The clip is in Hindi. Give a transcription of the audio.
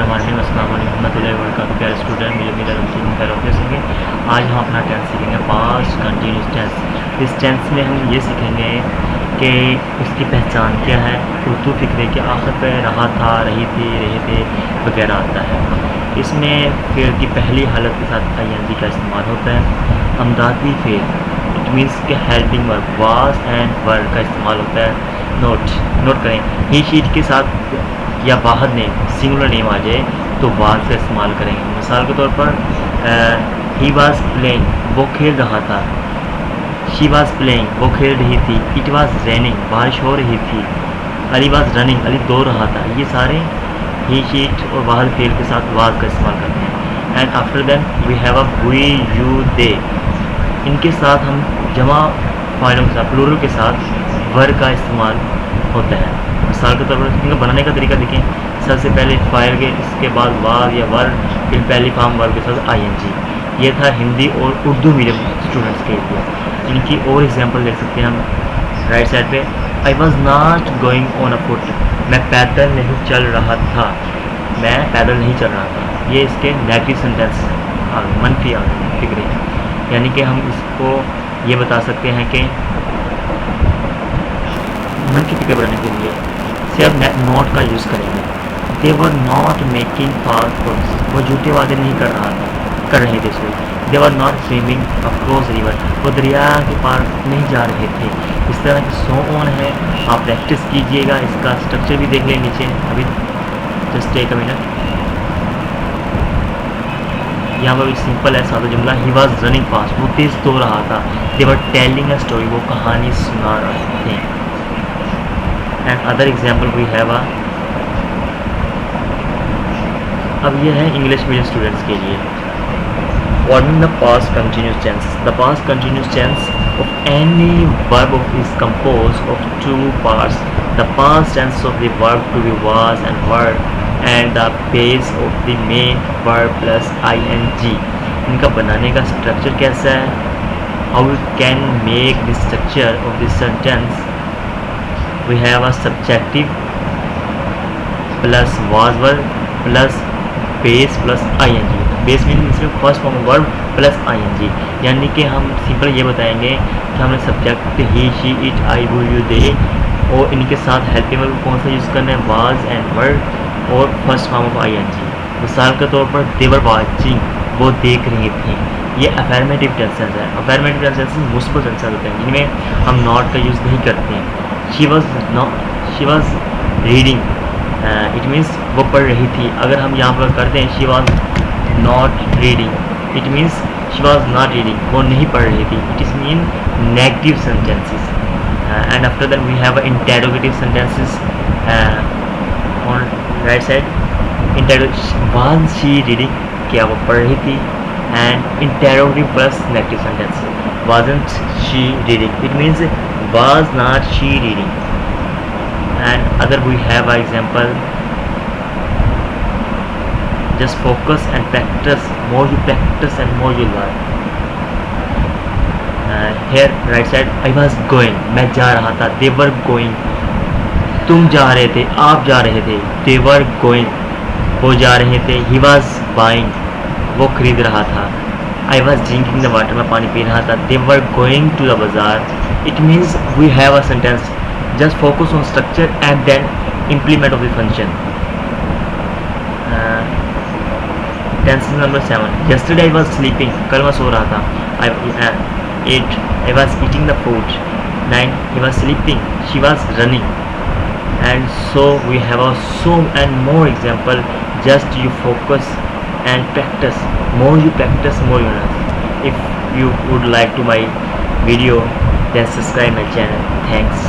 बिस्मिल्लाहिर्रहमानिर्रहीम अस्सलाम वालेकुम रहमतुल्लाहि व बरकातहू। प्यारे स्टूडेंट, मुझे उम्मीद है तुम खैर ऑफिस होंगे। आज हम अपना टेंस सीखेंगे, पास्ट कंटिन्यूस टेंस। इस टेंस में हम ये सीखेंगे कि उसकी पहचान क्या है, उर्दू फिक्रे के आखिर पे रहा था, रही थी, रहे थे वगैरह आता है। इसमें फेल की पहली हालत के साथ ING का इस्तेमाल होता है। अमदादी फेल इट मीन्स के हेल्पिंग वर्ब वाज एंड वर का इस्तेमाल होता है। नोट करें, ही शीट के साथ या वाहद नेम सिंगुलर नेम आ जाए तो वाज का इस्तेमाल करेंगे। मिसाल के तौर पर ही वाज प्लेइंग वो खेल रहा था, शी वाज प्लेइंग वो खेल रही थी, इट वाज रेनिंग बारिश हो रही थी, अली वाज रनिंग अली दौड़ रहा था। ये सारे ही शीट और वाहद फेल के साथ वाज का इस्तेमाल करते हैं। And after then we have a we you they, इनके साथ हम जमा फाइलों के साथ प्लूरल के साथ वर का इस्तेमाल होता है। मिसाल के तौर पर इनका बनाने का तरीका देखें, सबसे पहले फाइल के, इसके बाद वाज या वर, फिर पहली फॉर्म वर्ब के साथ ING। ये था हिंदी और उर्दू मीडियम स्टूडेंट्स के लिए। इनकी और एग्जांपल देख सकते हैं हम राइट साइड पे। I was not going on a foot, मैं पैदल नहीं चल रहा था, मैं पैदल नहीं चल रहा था। ये इसके नेगेटिव सेंटेंस मनफी फिक्रे, यानी कि हम इसको ये बता सकते हैं कि मनफी फिक्र बनाने के लिए सिर्फ नॉट का यूज़ करेंगे। They were not making false promises, वो झूठे वादे नहीं कर रहे थे। They were not swimming across river, वो दरिया के पार नहीं जा रहे थे। इस तरह की सो ऑन है, आप प्रैक्टिस कीजिएगा। इसका स्ट्रक्चर भी देख लें नीचे, अभी जस्ट टेक अ मिनट। यहाँ पर सिंपल है, सादा जुमला। ही वॉज रनिंग फास्ट, वो तेज़ दौड़ रहा था। दे वर टेलिंग अ स्टोरी, वो कहानी सुना रहे थे। And other example we have अब ये है इंग्लिश मीडियम स्टूडेंट्स के लिए। Forming the past continuous tense, the past continuous tense of any verb is composed of two parts, the past tense of the verb to be was and were and the base of the main verb plus ING। इनका बनाने का स्ट्रक्चर कैसा है, how you can make the structure of this sentence. We have a subjective plus was verb plus base plus ING। Base mean इसमें first form verb plus ING, यानी कि हम सिंपल ये बताएंगे कि हमने subject he she it I वो यू दे और इनके साथ हेल्पिंग वर्ब कौन सा यूज़ करना है, वाज एंड वर्ब और फर्स्ट फॉर्म ऑफ ING। मिसाल के तौर पर दे वर वाचिंग, वो देख रहे थे। ये अफर्मेटिव टेंसेस है। अफर्मेटिव टेंसेस मुस्बत टेंसेस होते हैं जिनमें हम नॉट का यूज़ नहीं करते हैं। She was reading, it means वो पढ़ रही थी। अगर हम यहाँ पर करते हैं she was not reading, it means she was not reading, वो नहीं पढ़ रही थी। It is mean negative sentences. And after that we have interrogative sentences on right side. Interrogative was she reading, क्या वो पढ़ रही थी। And interrogative plus negative sentence, wasn't she reading, it means was not she reading। and other we have an example, just focus and practice, more you practice and more you learn। here right side I was going, मैं जा रहा था। they were going, तुम जा रहे थे, आप जा रहे थे। they were going, वो जा रहे थे। he was buying, वो खरीद रहा था। I was drinking the water, मैं पानी पी रहा था। they were going to the bazaar, it means we have a sentence, just focus on structure and then implement of the function। tense number 7, yesterday I was sleeping, कल मैं सो रहा था। I was eating the food। 9 he was sleeping, she was running। and so we have a so and more example, just you focus and practice, more you practice more you learn। if you would like to my video then subscribe my channel, thanks।